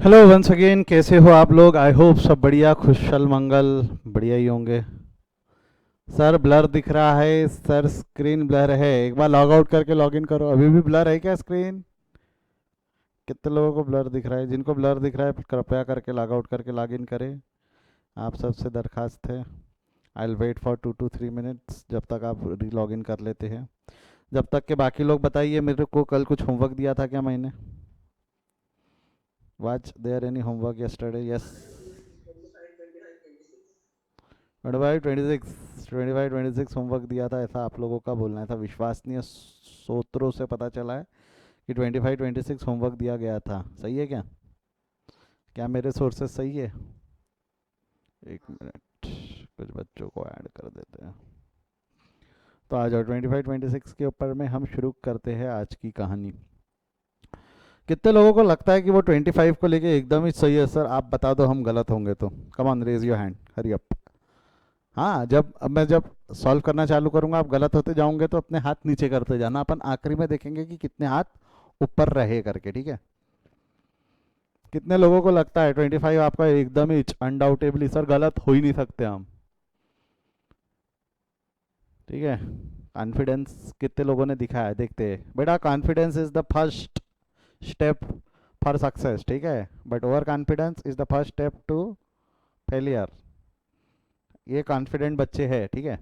Hello once again, कैसे हो आप लोग? आई होप सब बढ़िया, खुशल मंगल बढ़िया ही होंगे। सर ब्लर दिख रहा है, सर स्क्रीन ब्लर है। एक बार लॉग आउट करके लॉग इन करो। अभी भी ब्लर है क्या स्क्रीन? कितने लोगों को ब्लर दिख रहा है? जिनको ब्लर दिख रहा है कृपया करके लॉग आउट करके लॉग इन करें। आप सबसे दरखास्त है। I will wait for 2 to 3 minutes जब तक आप री लॉग इन कर लेते हैं। जब तक के बाकी लोग बताइए, मेरे को कल कुछ होमवर्क दिया था क्या मैंने? Was there any homework yesterday? Yes. 25 26 homework दिया था, ऐसा आप लोगों का बोलना है। था विश्वसनीय सूत्रों से पता चला है कि 25 26 होमवर्क दिया गया था। सही है क्या? क्या मेरे सोर्सेस सही है? एक मिनट, कुछ बच्चों को ऐड कर देते हैं। तो आ जाओ, 25 26 के ऊपर में हम शुरू करते हैं आज की कहानी। कितने लोगों को लगता है कि वो 25 को लेके एकदम ही सही है? सर आप बता दो हम गलत होंगे तो। Come on, raise your hand, hurry up. हाँ, जब सॉल्व करना चालू करूंगा आप गलत होते जाओगे तो अपने हाथ नीचे करते जाना। अपन आखिरी में देखेंगे कि कितने हाथ ऊपर रहे करके, ठीक है? कितने लोगों को लगता है 25 आपका एकदम ही अनडाउटेबली सर गलत हो ही नहीं सकते हम? ठीक है। कॉन्फिडेंस कितने लोगों ने दिखाया है देखते हैं बेटा। Confidence is the first step for success, ठीक है? But over confidence is the first step to failure. ये कॉन्फिडेंट बच्चे हैं, ठीक है?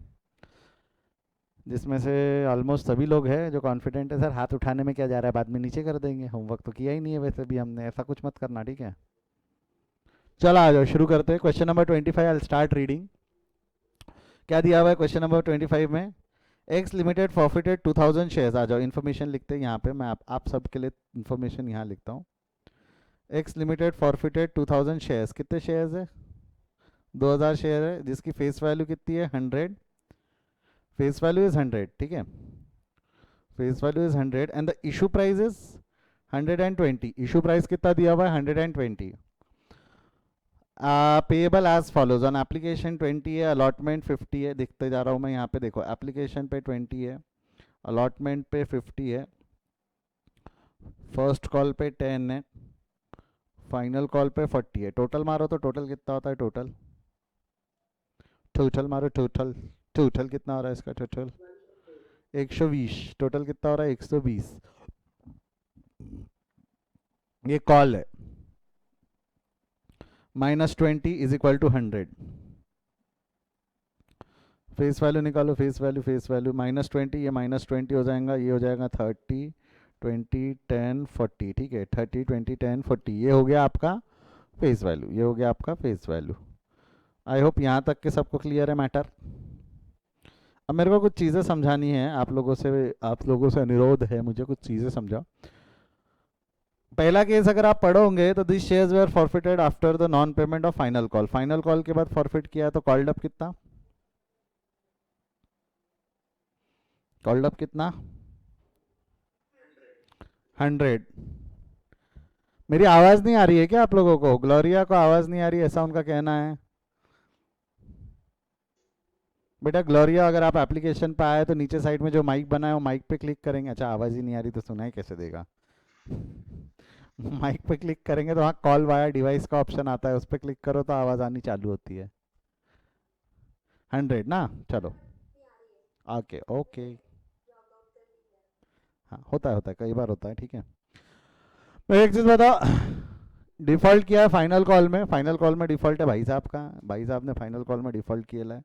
जिसमें से ऑलमोस्ट सभी लोग हैं जो कॉन्फिडेंट है। सर हाथ उठाने में क्या जा रहा है, बाद में नीचे कर देंगे, होमवर्क तो किया ही नहीं है वैसे भी हमने। ऐसा कुछ मत करना, ठीक है? चलो आ जाओ, शुरू करते हैं। Question number 25, I start reading. क्या दिया हुआ है क्वेश्चन नंबर 25 में? X limited forfeited 2000 shares. आ जाओ, इन्फॉर्मेशन लिखते हैं यहाँ पे। मैं आप सबके लिए इन्फॉर्मेशन यहाँ लिखता हूँ। X limited forfeited 2000 shares. कितने शेयर्स है? 2000 शेयर है, जिसकी फेस वैल्यू कितनी है? 100। फेस वैल्यू इज 100, ठीक है? Face value is 100 and the issue price is 120। Issue price कितना दिया हुआ है? 120। Payable as follows on application 20 है, अलॉटमेंट 50 है। दिखते जा रहा हूँ मैं यहाँ पे, देखो एप्लीकेशन पे 20 है, अलॉटमेंट पे 50 है, फर्स्ट कॉल पे 10 है, फाइनल कॉल पे 40 है। टोटल मारो तो टोटल कितना होता है? टोटल टोटल मारो, टोटल टोटल कितना हो रहा है इसका? टोटल 120। टोटल कितना हो रहा है? 120। ये कॉल है। -20 = 100। फेस वैल्यू निकालो, फेस वैल्यू -20, ये -20 हो जाएगा, ये हो जाएगा 30 20 10 40, ठीक है? 30 20 10 40, ये हो गया आपका फेस वैल्यू, ये हो गया आपका फेस वैल्यू। आई होप यहाँ तक के सबको क्लियर है मैटर। अब मेरे को कुछ चीज़ें समझानी है आप लोगों से अनुरोध है मुझे, कुछ चीज़ें समझाओ। पहला केस अगर आप पढ़ोगे तो this shares were forfeited after the non payment of final call. Final call के बाद फॉरफिट किया तो कॉल्ड अप कितना? कॉल्ड अप कितना? 100। मेरी आवाज़ नहीं आ रही है क्या आप लोगों को? ग्लोरिया को आवाज़ नहीं आ रही, ऐसा उनका कहना है। बेटा ग्लोरिया, अगर आप एप्लीकेशन पे आए तो नीचे साइड में जो माइक बना है वो माइक पे क्लिक करेंगे। अच्छा, आवाज़ ही नहीं आ रही तो सुनाई कैसे देगा? माइक पे क्लिक करेंगे तो वहाँ कॉल वाया डिवाइस का ऑप्शन आता है, उस पर क्लिक करो तो आवाज़ आनी चालू होती है। 100 ना? चलो, ओके ओके। हाँ, होता है कई बार होता है, ठीक है? तो एक चीज़ बताओ, डिफ़ॉल्ट किया है फाइनल कॉल में। फाइनल कॉल में डिफ़ॉल्ट है भाई साहब का, भाई साहब ने फाइनल कॉल में डिफ़ॉल्ट किया है।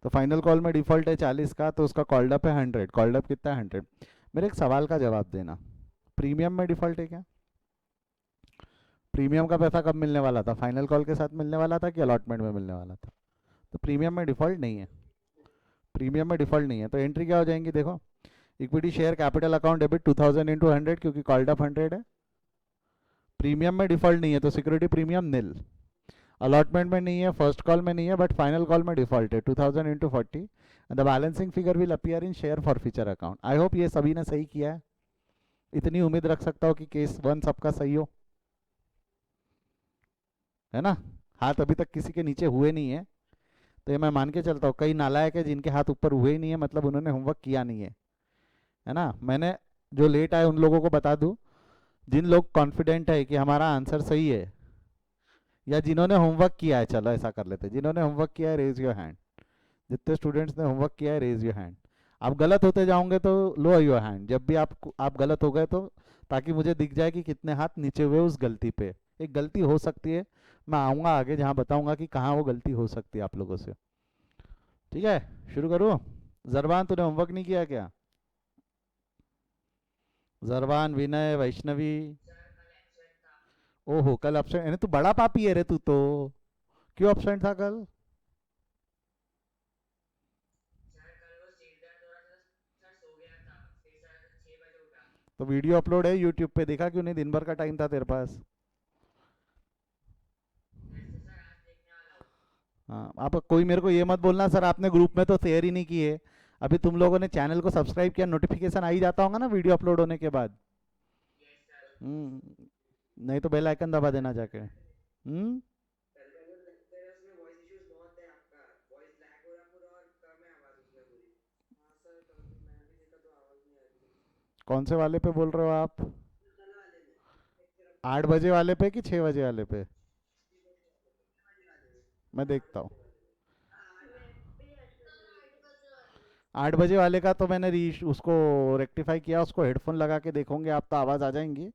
तो फाइनल कॉल में डिफ़ॉल्ट है 40 का, तो उसका कॉल्ड अप है 100। कॉल्ड अप कितना है? 100। मेरे एक सवाल का जवाब देना, प्रीमियम में डिफ़ॉल्ट है क्या? प्रीमियम का पैसा कब मिलने वाला था? फाइनल कॉल के साथ मिलने वाला था कि अलॉटमेंट में मिलने वाला था? तो प्रीमियम में डिफ़ॉल्ट नहीं है। प्रीमियम में डिफ़ॉल्ट नहीं है, तो एंट्री क्या हो जाएंगी देखो। Equity share capital account debit 2000 into 100, क्योंकि कॉल्ड अप 100 है। प्रीमियम में डिफ़ॉल्ट नहीं है तो सिक्योरिटी प्रीमियम निल। अलॉटमेंट में नहीं है, फर्स्ट कॉल में नहीं है, बट फाइनल कॉल में डिफ़ॉल्ट है 2000 into 40। The balancing figure will appear in share forfeiture account. I hope ये सभी ने सही किया है। इतनी उम्मीद रख सकता हूँ कि केस 1 सबका सही हो, है ना? हाथ अभी तक किसी के नीचे हुए नहीं है, तो ये मैं मान के चलता हूँ। कई नालायक है जिनके हाथ ऊपर हुए ही नहीं है, मतलब उन्होंने होमवर्क किया नहीं है, है ना? मैंने जो लेट आए उन लोगों को बता दूँ, जिन लोग कॉन्फिडेंट है कि हमारा आंसर सही है, या जिन्होंने होमवर्क किया है, चलो ऐसा कर लेते हैं, जिन्होंने होमवर्क किया है रेज योर हैंड। जितने स्टूडेंट्स ने होमवर्क किया है रेज योर हैंड। आप गलत होते जाओगे तो लो योर हैंड, जब भी आप गलत हो गए तो, ताकि मुझे दिख जाए कि कितने हाथ नीचे हुए उस गलती पे। एक गलती हो सकती है, मैं आऊँगा आगे जहाँ बताऊँगा कि कहाँ वो गलती हो सकती है आप लोगों से। ठीक है, शुरू करूँ? जरबान, तूने होमवर्क नहीं किया क्या? जरबान, विनय, वैष्णवी। ओहो, कल एब्सेंट, तू बड़ा पापी है रे तू तो। क्यों एब्सेंट था कल? तो वीडियो अपलोड है यूट्यूब पे, देखा क्यों नहीं? दिन भर का टाइम था तेरे पास। हाँ, आप कोई मेरे को ये मत बोलना सर आपने ग्रुप में तो शेयर ही नहीं किए। अभी तुम लोगों ने चैनल को सब्सक्राइब किया, नोटिफिकेशन आ ही जाता होगा ना वीडियो अपलोड होने के बाद। नहीं तो बेल आइकन दबा देना जाके। कौन से वाले पे बोल रहे हो आप? 8 बजे वाले पे कि 6 बजे वाले पे? मैं देखता हूँ। 8 बजे वाले का तो मैंने री उसको रेक्टिफाई किया, उसको हेडफोन लगा के देखोगे आप तो आवाज़ आ जाएंगी।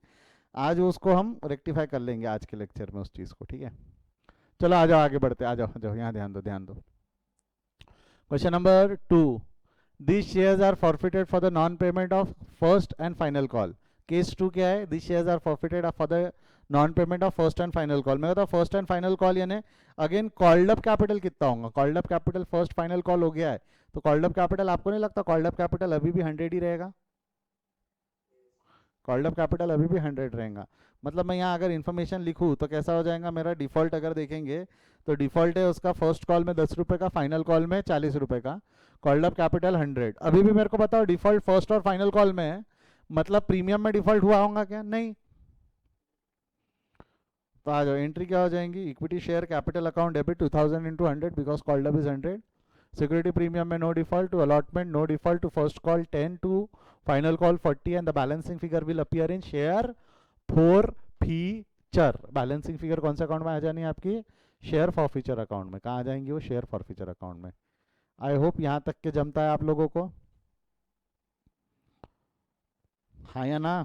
आज उसको हम रेक्टिफाई कर लेंगे आज के लेक्चर में उस चीज़ को, ठीक है? चलो आ जाओ, आगे बढ़ते, आ जाओ आ जाओ, यहाँ ध्यान दो ध्यान दो। Question number 2, these shares are forfeited for the non payment of first and final call। Case 2 क्या है? these shares are forfeited for the non payment of first and final call। मैं बताऊँ फर्स्ट एंड फाइनल कॉल यानी again called up capital कितना होगा? Called up capital first final call हो गया है, तो कॉल्ड अप कैपिटल आपको नहीं लगता कॉल्ड अप कैपिटल अभी भी 100 ही रहेगा? कॉल्ड अप कैपिटल अभी भी 100 रहेगा। मतलब मैं यहाँ अगर इन्फॉर्मेशन लिखूँ तो कैसा हो जाएगा मेरा डिफ़ॉल्ट? अगर देखेंगे तो डिफ़ॉल्ट है उसका फर्स्ट कॉल में 10 रुपये का, फाइनल कॉल में 40 रुपये का, कॉल्ड अप कैपिटल 100। अभी भी मेरे को बताओ डिफ़ॉल्ट फर्स्ट और फाइनल कॉल में है, मतलब प्रीमियम में डिफ़ॉल्ट हुआ होगा क्या? नहीं। तो आ जाओ, एंट्री क्या हो जाएंगी? Equity share capital account debit 2000 into 100 because called up is 100। Security premium में no default, to allotment no default, to first call 10, to final call 40 and the balancing figure will appear in share forfeiture. Balancing figure कौन से account में आ जानी है आपकी? Share for feature account में। कहाँ आ जाएंगी वो? शेयर फॉर फीचर अकाउंट में। आई होप यहाँ तक के जमता है आप लोगों को, हाँ या ना?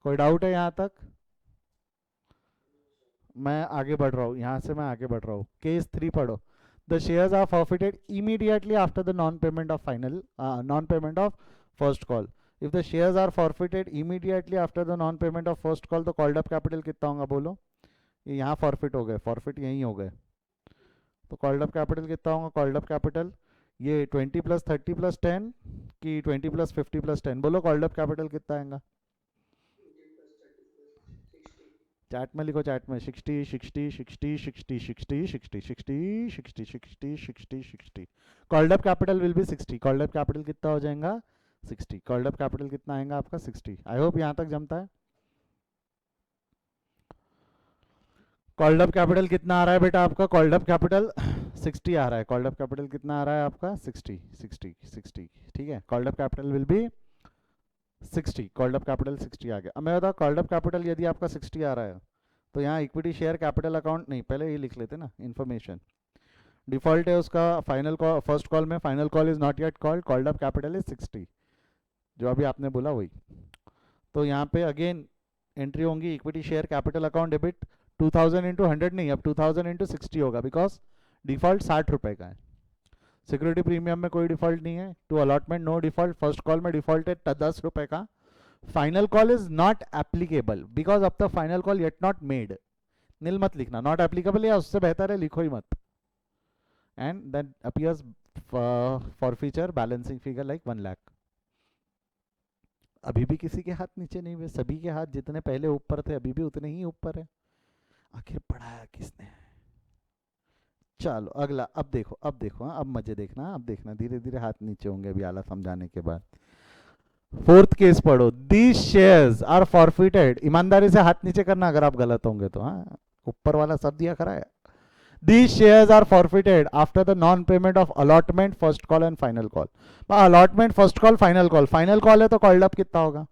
कोई डाउट है यहाँ तक? मैं आगे बढ़ रहा हूँ, यहाँ से मैं आगे बढ़ रहा हूँ। केस 3 पढ़ो। The shares are forfeited immediately after the non payment of final non payment of first call. If the shares are forfeited immediately after the non payment of first call, तो कॉल्ड अप कैपिटल कितना होगा बोलो? ये यहाँ forfeit हो गए, forfeit यहीं हो गए, तो कॉल्ड अप कैपिटल कितना होगा? कॉल्ड अप कैपिटल ये 20 प्लस 30 प्लस 10 कि 20 प्लस 50 प्लस 10? बोलो कॉल्ड अप कैपिटल कितना आएगा? चैट में लिखो, चैट में 60 60 60 60 60 60 60 60 60 60 60। Called up capital will be 60। Called up capital कितना हो जाएगा? 60। कॉल्ड अप कैपिटल कितना आएगा आपका? 60। आई होप यहाँ तक जमता है। कॉल्ड अप कैपिटल कितना आ रहा है बेटा आपका? कॉल्ड अप कैपिटल 60 आ रहा है। कॉल्ड अप कैपिटल कितना आ रहा है आपका? 60 60 60। ठीक है, called up capital will be 60। Called up capital 60 आ गया। अब मैं बताऊँ कॉल्ड अप कैपिटल यदि आपका 60 आ रहा है तो यहाँ इक्विटी शेयर कैपिटल अकाउंट नहीं, पहले ये लिख लेते ना इन्फॉर्मेशन। डिफॉल्ट है उसका फाइनल कॉल फर्स्ट कॉल में, final call is not yet called, called up capital is 60, जो अभी आपने बोला वही। तो यहाँ पे अगेन एंट्री होंगी equity share capital account debit 2000 into 100 नहीं, अब 2000 इंटू 60 होगा बिकॉज डिफॉल्ट 60 रुपये का है। सिक्योरिटी प्रीमियम में कोई डिफॉल्ट नहीं है। To allotment no default, first call में डिफॉल्ट है 10 रुपये का। Final call is not applicable because अब तक final call yet not made. Nil मत लिखना, नॉट एप्लीकेबल, या उससे बेहतर है लिखो ही मत। And then appears forfeiture balancing figure like 1 lakh. अभी भी किसी के हाथ नीचे नहीं हुए, सभी के हाथ जितने पहले ऊपर थे अभी भी उतने ही ऊपर है। आखिर पढ़ाया किसने? चलो अगला, अब देखो अब देखो, हाँ अब मजे देखना, अब देखना धीरे धीरे हाथ नीचे होंगे अभी आला समझाने के बाद। फोर्थ केस पढ़ो। दीज शेयर्स आर फॉरफिटेड, ईमानदारी से हाथ नीचे करना अगर आप गलत होंगे तो, हाँ ऊपर वाला सब दिया करा है। These shares are forfeited after the non-payment of allotment, first call and final call। allotment, first call, final call। final call है तो called up कितना होगा?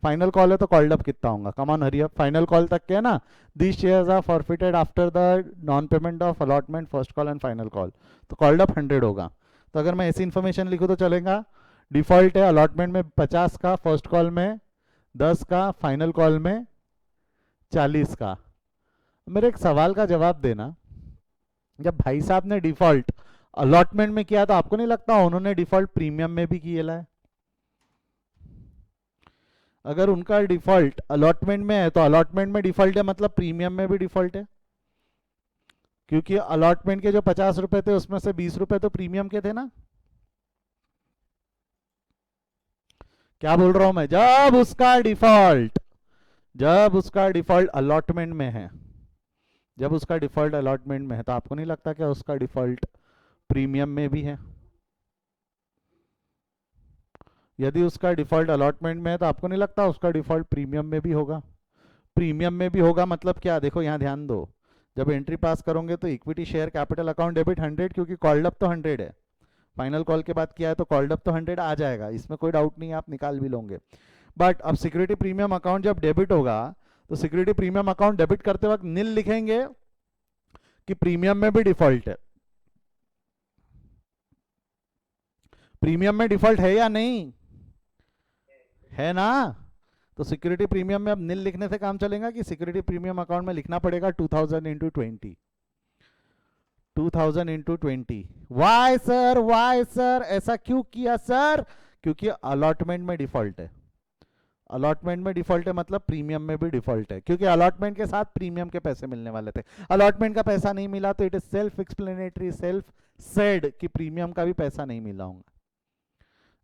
फाइनल कॉल है तो कॉल्ड अप कितना होगा, come on hurry up, final call तक के है ना, these shares are forfeited after the non payment of allotment first call and final call, तो कॉल्ड अप 100 होगा। तो अगर मैं ऐसी इन्फॉर्मेशन लिखूँ तो चलेगा, डिफॉल्ट है अलॉटमेंट में 50 का, फर्स्ट कॉल में 10 का, फाइनल कॉल में 40 का। मेरे एक सवाल का जवाब देना, जब भाई साहब ने डिफॉल्ट अलॉटमेंट में किया तो आपको नहीं लगता उन्होंने डिफॉल्ट प्रीमियम में भी किया है? अगर उनका डिफॉल्ट अलॉटमेंट में है तो अलॉटमेंट में डिफॉल्ट है मतलब प्रीमियम में भी डिफॉल्ट है, क्योंकि अलॉटमेंट के जो 50 रुपए थे उसमें से 20 रुपए तो प्रीमियम के थे ना। क्या बोल रहा हूं मैं, जब उसका डिफॉल्ट अलॉटमेंट में है, जब उसका डिफॉल्ट अलॉटमेंट में है तो आपको नहीं लगता क्या उसका डिफॉल्ट प्रीमियम में भी है? यदि उसका डिफॉल्ट अलॉटमेंट में है तो आपको नहीं लगता उसका डिफॉल्ट प्रीमियम में भी होगा? प्रीमियम में भी होगा मतलब क्या, देखो यहाँ ध्यान दो, जब एंट्री पास करोगे तो equity share capital account debit 100, क्योंकि कॉल्ड अप तो 100 है, फाइनल कॉल के बाद किया है तो कॉल्ड अप तो 100 आ जाएगा, इसमें कोई डाउट नहीं है, आप निकाल भी लोगे। बट अब सिक्योरिटी प्रीमियम अकाउंट जब डेबिट होगा तो सिक्योरिटी प्रीमियम अकाउंट डेबिट करते वक्त नील लिखेंगे कि प्रीमियम में भी डिफॉल्ट है? प्रीमियम में डिफॉल्ट है या नहीं है ना? तो सिक्योरिटी प्रीमियम में अब नील लिखने से काम चलेगा कि सिक्योरिटी प्रीमियम अकाउंट में लिखना पड़ेगा 2000 इंटू 20, 2000 इंटू 20। वाई सर ऐसा क्यों किया सर? क्योंकि अलॉटमेंट में डिफॉल्ट है, अलॉटमेंट में डिफॉल्ट है मतलब प्रीमियम में भी डिफॉल्ट है, क्योंकि अलॉटमेंट के साथ प्रीमियम के पैसे मिलने वाले थे, अलॉटमेंट का पैसा नहीं मिला तो it is self explanatory, self said कि प्रीमियम का भी पैसा नहीं मिला होगा।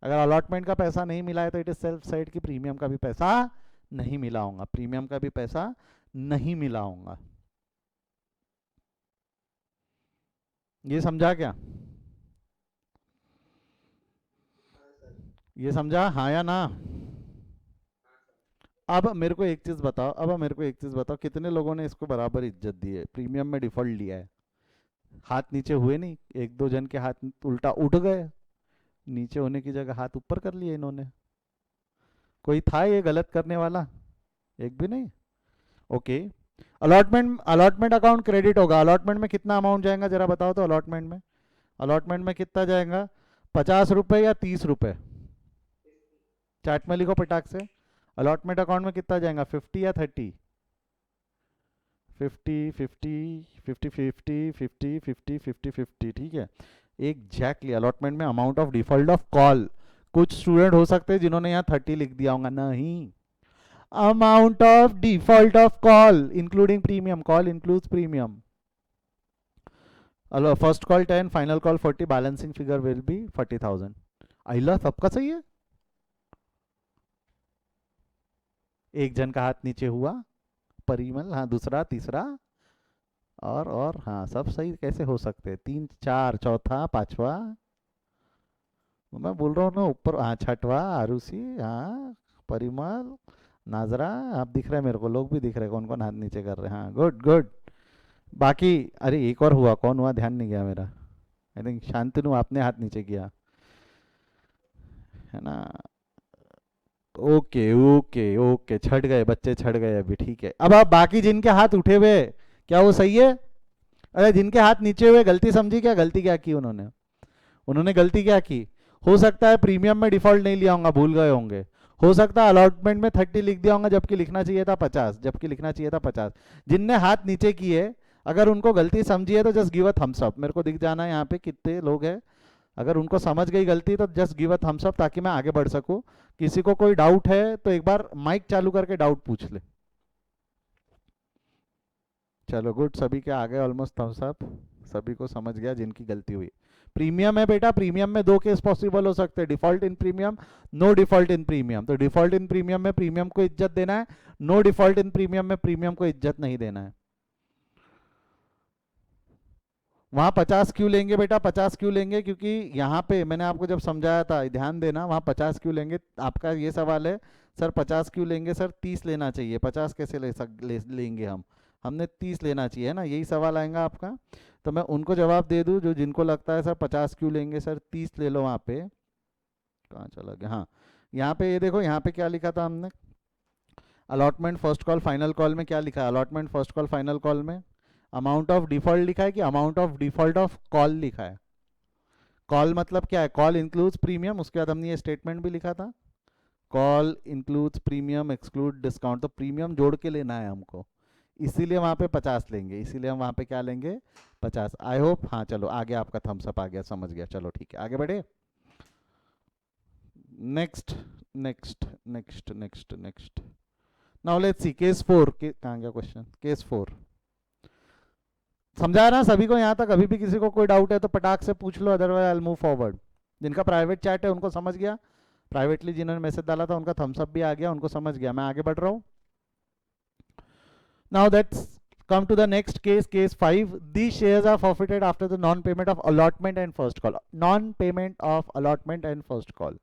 अगर अलॉटमेंट का पैसा नहीं मिला है तो इट इज सेल्फ सेड कि प्रीमियम का भी पैसा नहीं मिला होगा, प्रीमियम का भी पैसा नहीं मिला होगा। ये समझा क्या? ये समझा हाँ या ना? अब मेरे को एक चीज बताओ, कितने लोगों ने इसको बराबर इज्जत दी है, प्रीमियम में डिफॉल्ट लिया है? हाथ नीचे हुए नहीं, एक दो जन के हाथ उल्टा उठ गए, नीचे होने की जगह हाथ ऊपर कर लिए इन्होंने। कोई था ये गलत करने वाला? एक भी नहीं। ओके, अलॉटमेंट अकाउंट क्रेडिट होगा, अलॉटमेंट में कितना अमाउंट जाएगा जरा बताओ तो, अलॉटमेंट में कितना जाएगा, 50 रुपए या 30 रुपए? चैट में लिखो पटाख से, अलॉटमेंट अकाउंट में कितना जाएगा, 50 या 30? 50 50 50 50 50 50 50 50, ठीक है। एग्जैक्टली अलॉटमेंट में amount of default of call, कुछ स्टूडेंट हो सकते हैं जिन्होंने यहाँ 30 लिख दिया होगा, नहीं, amount of default of call including premium, call includes premium. First call 10, final call 40, balancing figure will be 40,000। आइला सबका सही है? एक जन का हाथ नीचे हुआ, परिमल, हाँ दूसरा तीसरा, और हाँ सब सही कैसे हो सकते हैं, 3 4 चौथा पांचवा, मैं बोल रहा हूँ ना ऊपर, हाँ छठवा आरुषि, हाँ परिमल, नाजरा, आप दिख रहे हैं मेरे को, लोग भी दिख रहे हैं कौन कौन हाथ नीचे कर रहे हैं, हाँ गुड गुड। बाकी अरे एक और हुआ, कौन हुआ ध्यान नहीं गया मेरा, आई थिंक शांतनु आपने हाथ नीचे किया है ना? ओके ओके ओके, छट गए बच्चे, छट गए अभी, ठीक है। अब आप बाकी जिनके हाथ उठे हुए, क्या वो सही है? अरे जिनके हाथ नीचे हुए गलती समझी क्या, गलती क्या की उन्होंने, गलती क्या की? हो सकता है प्रीमियम में डिफॉल्ट नहीं लिया होगा, भूल गए होंगे, हो सकता है अलॉटमेंट में 30 लिख दिया होगा जबकि लिखना चाहिए था 50, जिनने हाथ नीचे किए अगर उनको गलती समझी है तो just give a thumbs up, मेरे को दिख जाना है यहाँ पे कितने लोग हैं, अगर उनको समझ गई गलती तो just give a thumbs up ताकि मैं आगे बढ़ सकूं। किसी को कोई डाउट है तो एक बार माइक चालू करके डाउट पूछ ले। चलो गुड, सभी के आगे ऑलमोस्ट थम्स अप, सभी को समझ गया जिनकी गलती हुई। प्रीमियम है बेटा, प्रीमियम में दो केस पॉसिबल हो सकते हैं, default in premium, no default in premium. तो डिफॉल्ट इन प्रीमियम में प्रीमियम को इज्जत देना है, नो डिफॉल्ट इन प्रीमियम में प्रीमियम को इज्जत नहीं देना है। वहां 50 क्यों लेंगे बेटा, 50 क्यों लेंगे, क्योंकि यहाँ पे मैंने आपको जब समझाया था, ध्यान देना, वहां 50 क्यों लेंगे, आपका ये सवाल है सर 50 क्यों लेंगे सर, 30 लेना चाहिए, 50 कैसे लेंगे हम, हमने 30 लेना चाहिए, है ना, यही सवाल आएगा आपका। तो मैं उनको जवाब दे दूं जो जिनको लगता है सर 50 क्यों लेंगे सर, 30 ले लो। वहाँ पे कहाँ चला गया, हाँ यहाँ पे ये देखो, यहाँ पे क्या लिखा था हमने, allotment first call final call में क्या लिखा है? Allotment first call final call में अमाउंट ऑफ डिफॉल्ट लिखा है कि amount of default of call लिखा है? कॉल मतलब क्या है? कॉल इंक्लूड्स प्रीमियम, उसके बाद हमने ये स्टेटमेंट भी लिखा था, call includes premium exclude discount, तो प्रीमियम जोड़ के लेना है हमको, इसीलिए वहाँ पे 50 लेंगे, इसीलिए हम वहाँ पे क्या लेंगे? 50। आई होप, हाँ चलो आगे आपका थम्स अप आ गया, समझ गया, चलो ठीक है आगे बढ़े। Next next next next next now let's see case 4। कहाँ गया क्वेश्चन? केस 4 समझा ना सभी को यहाँ तक? अभी भी किसी को कोई डाउट है तो पटाख से पूछ लो, otherwise I will move forward. जिनका प्राइवेट चैट है उनको समझ गया, प्राइवेटली जिन्होंने मैसेज डाला था उनका थम्स अप भी आ गया, उनको समझ गया। मैं आगे बढ़ रहा हूँ। Now that's come to the next case, case 5. These shares are forfeited after the non-payment of allotment and first call. Non-payment of allotment and first call.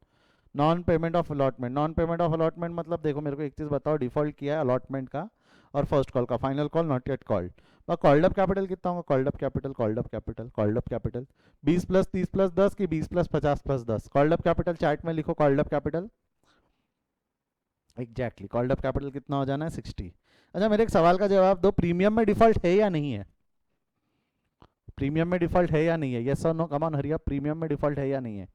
Non-payment of allotment. Non-payment of allotment मतलब देखो मेरे को एक चीज़ बताओ, default किया है allotment का और फर्स्ट कॉल का, final call not yet called. वह कॉल्ड अप कैपिटल कितना होगा? Called up capital, called up capital, called up capital 20 plus 30 plus 10 की 20 plus 50 plus 10। Called up capital chart में लिखो, called up capital exactly called up capital कितना हो जाना है? 60। अच्छा मेरे एक सवाल का जवाब दो, प्रीमियम में डिफॉल्ट है या नहीं है? प्रीमियम में डिफॉल्ट है या नहीं है? यस और no, come on hurry up, premium में डिफॉल्ट है या नहीं है?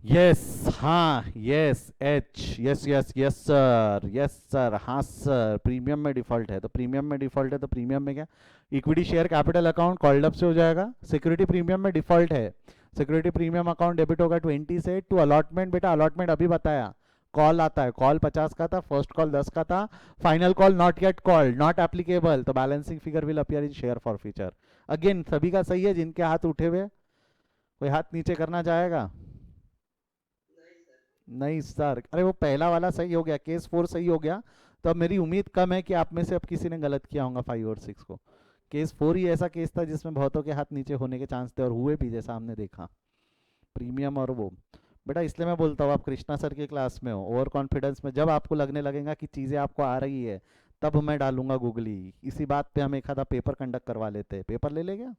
यस, हाँ, यस, एच, yes yes yes sir, yes sir, हाँ सर, प्रीमियम में डिफॉल्ट है। तो प्रीमियम में डिफॉल्ट है तो प्रीमियम में क्या? Equity share capital account called up से हो जाएगा। सिक्योरिटी प्रीमियम में डिफॉल्ट है, सिक्योरिटी प्रीमियम अकाउंट डेबिट होगा 20 से टू अलॉटमेंट। बेटा अलॉटमेंट अभी बताया, कॉल आता है, कॉल 50 का था, फर्स्ट कॉल 10 का था, final call not yet called, not applicable, तो balancing figure will appear in share forfeiture. Again सभी का सही है? जिनके हाथ उठे हुए कोई हाथ नीचे करना चाहेगा? नहीं सर, अरे वो पहला वाला सही हो गया, केस 4 सही हो गया, तो अब मेरी उम्मीद कम है कि आप में से अब किसी ने गलत किया होगा 5 और 6 को। केस 4 ही ऐसा केस था जिसमें बहुतों के हाथ नीचे होने के चांस थे और हुए भी, जैसा हमने देखा प्रीमियम और वो। बेटा इसलिए मैं बोलता हूँ आप कृष्णा सर की क्लास में हो, ओवर कॉन्फिडेंस में जब आपको लगने लगेगा कि चीज़ें आपको आ रही है तब मैं डालूंगा गूगली। इसी बात पे हम एक आधा पेपर कंडक्ट करवा लेते हैं। पेपर ले ले क्या?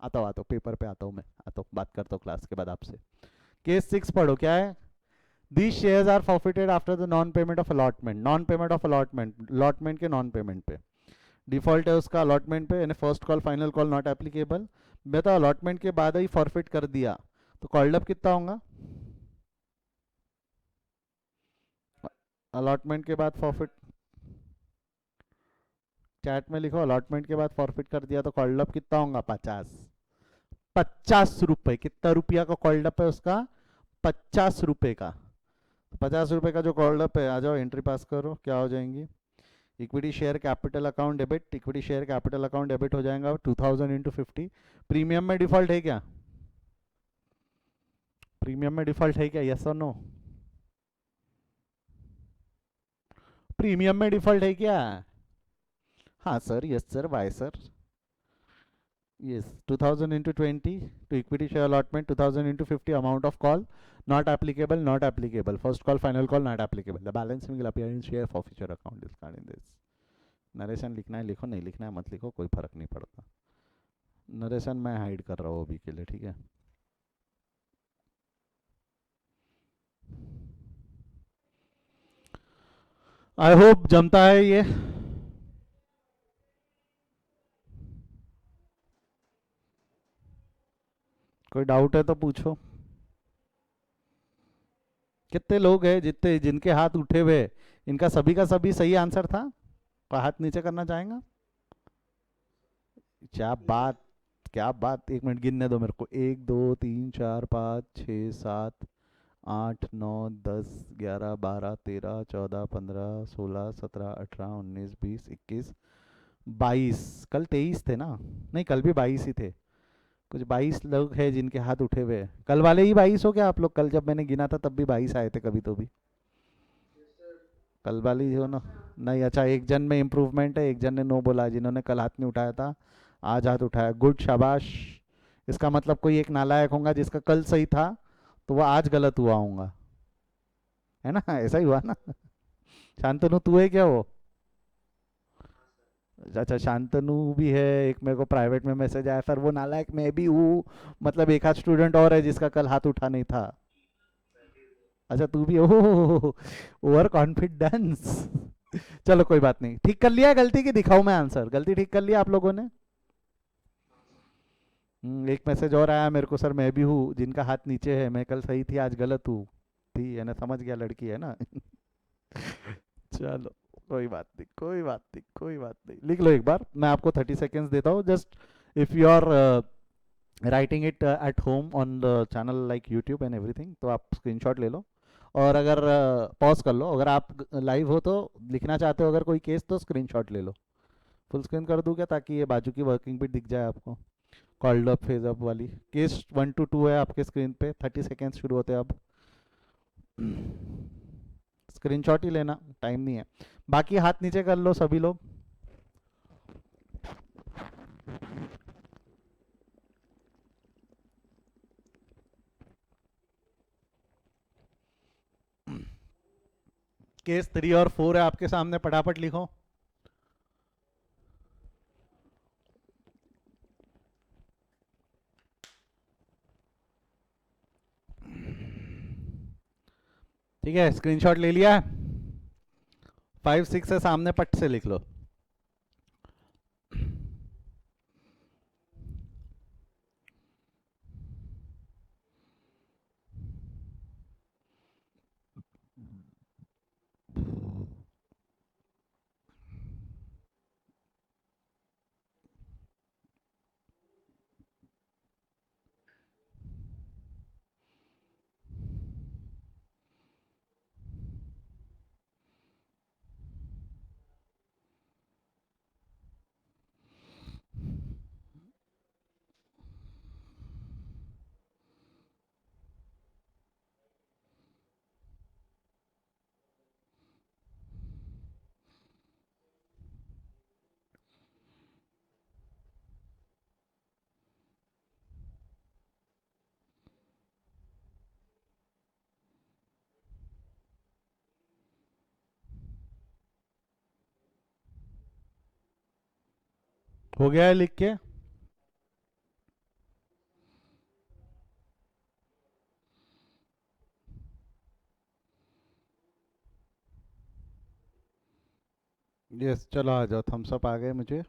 आता हूँ पेपर पे, आता हूँ मैं, आता हूँ, बात करता हूँ क्लास के बाद आपसे। केस 6 पढ़ो, क्या है? These shares are forfeited after the non-payment of allotment. Non-payment of allotment, allotment के non-payment पे डिफॉल्ट है उसका, अलॉटमेंट पे, यानी first call final call not applicable. बेटा अलॉटमेंट के बाद ही फॉरफिट कर दिया तो कॉल्ड अप कितना होगा? अलॉटमेंट के बाद फॉरफिट, चैट में लिखो, अलॉटमेंट के बाद फॉरफिट कर दिया तो कॉल्ड अप कितना होगा? 50। 50 रुपए, कितना रुपया का कॉल्ड अप है उसका? 50 रुपए का। 50 रुपए का जो कॉल्ड अप है, आ जाओ एंट्री पास करो, क्या हो जाएंगी? Equity share capital account debit, equity share capital account debit हो जाएगा 2000 इंटू 50। प्रीमियम में डिफॉल्ट है क्या? प्रीमियम में डिफॉल्ट है क्या? यस और नो? प्रीमियम में डिफॉल्ट है क्या? हाँ sir, yes sir, why sir, yes. 2000 into 20 two equity share allotment, 2000 into 50 amount of call not applicable, not applicable, first call final call not applicable, the balance will appear in share forfeiture account discarding this. Narration लिखना है लिखो, नहीं लिखना है मत लिखो, कोई फर्क नहीं पड़ता। नरेशन मैं हाइड कर रहा हूँ अभी के लिए, ठीक है? आई होप जमता है ये। कोई डाउट है तो पूछो। कितने लोग हैं जितने जिनके हाथ उठे हुए, इनका सभी का सभी सही आंसर था? कोई हाथ नीचे करना चाहेगा? क्या बात, क्या बात, एक मिनट गिनने दो मेरे को, 1 2 3 4 5 6 7 8 9 10 11 12 13 14 15 16 17 18 19 20 21 22। कल 23 थे ना? नहीं कल भी 22 ही थे। कुछ 22 लोग हैं जिनके हाथ उठे हुए हैं। कल वाले ही 22 हो क्या आप लोग? कल जब मैंने गिना था तब भी 22 आए थे कभी तो भी। कल वाली हो ना? नहीं, अच्छा एक जन में इम्प्रूवमेंट है, एक जन ने नो बोला, जिन्होंने कल हाथ नहीं उठाया था आज हाथ उठाया, गुड, शाबाश। इसका मतलब कोई एक नालायक होगा जिसका कल सही था तो वह आज गलत हुआ होगा, है ना? ऐसा ही हुआ ना? शांतनु तू है क्या वो? अच्छा शांतनु भी है, एक मेरे को प्राइवेट में मैसेज आया, सर वो नालायक मैं भी हूँ, मतलब एक आध स्टूडेंट और है जिसका कल हाथ उठा नहीं था। अच्छा तू भी, ओह ओवर कॉन्फिडेंस। चलो कोई बात नहीं, ठीक कर लिया है गलती की, दिखाऊं मैं आंसर, गलती ठीक कर लिया आप लोगों ने। एक मैसेज और आया मेरे को, सर मैं भी हूँ जिनका हाथ नीचे है, मैं कल सही थी आज गलत हूँ। थी है ना, समझ गया लड़की है ना। चलो कोई बात नहीं, कोई बात नहीं, कोई बात नहीं, लिख लो एक बार, मैं आपको 30 सेकेंड्स देता हूँ just. If you are writing it at home on the channel like YouTube and everything, तो आप स्क्रीनशॉट ले लो। और अगर पॉज कर लो, अगर आप लाइव हो तो लिखना चाहते हो, अगर कोई केस तो स्क्रीनशॉट ले लो। फुल स्क्रीन कर दूँ क्या, ताकि ये बाजू की वर्किंग भी दिख जाए आपको। कॉल्ड अप फेज अप वाली केस 1 to 2 है आपके स्क्रीन पे, 30 सेकेंड्स शुरू होते हैं अब। स्क्रीनशॉट ही लेना, टाइम नहीं है। बाकी हाथ नीचे कर लो सभी लोग। केस 3 और 4 है आपके सामने, फटाफट लिखो। ठीक है, स्क्रीनशॉट ले लिया। 5 6 है सामने, पट से लिख लो। हो गया है लिख के? यस, चलो आ जाओ, थम्स अप आ गए मुझे।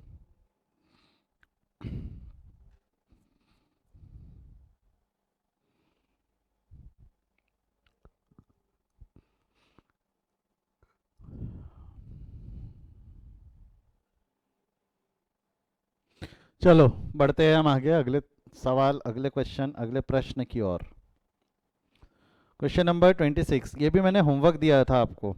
चलो बढ़ते हैं हम आगे, अगले सवाल, अगले क्वेश्चन, अगले प्रश्न की ओर। क्वेश्चन नंबर 26, ये भी मैंने होमवर्क दिया था आपको।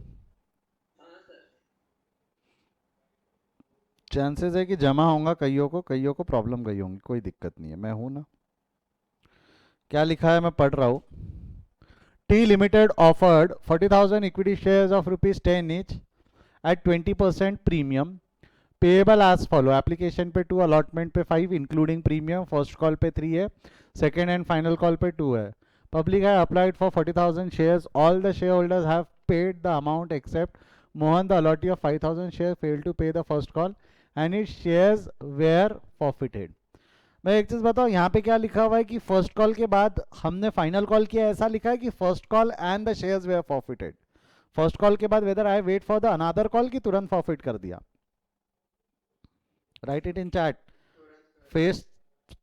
चांसेस है कि जमा होगा कईयों को प्रॉब्लम गई होंगी, कोई दिक्कत नहीं है, मैं हूं ना। क्या लिखा है मैं पढ़ रहा हूँ। T limited offered 40,000 equity shares of ₹10 each at 20% premium, payable as follow. Application पे 2, अलॉटमेंट पे 5 इंक्लूडिंग प्रीमियम, फर्स्ट कॉल पे 3 है, सेकेंड एंड फाइनल कॉल पे 2 है। पब्लिक है applied for 40,000 shares, all the share holders have paid the amount except Mohan, the allottee of 5,000 share fail to pay the first call and it shares were forfeited. मैं एक चीज बताऊं, यहाँ पे क्या लिखा हुआ है कि फर्स्ट कॉल के बाद हमने फाइनल कॉल किया, ऐसा लिखा है कि first call and the shares were forfeited. First call के बाद whether I wait for the another call की तुरंत फॉरफिट कर दिया। Write it in chat. Face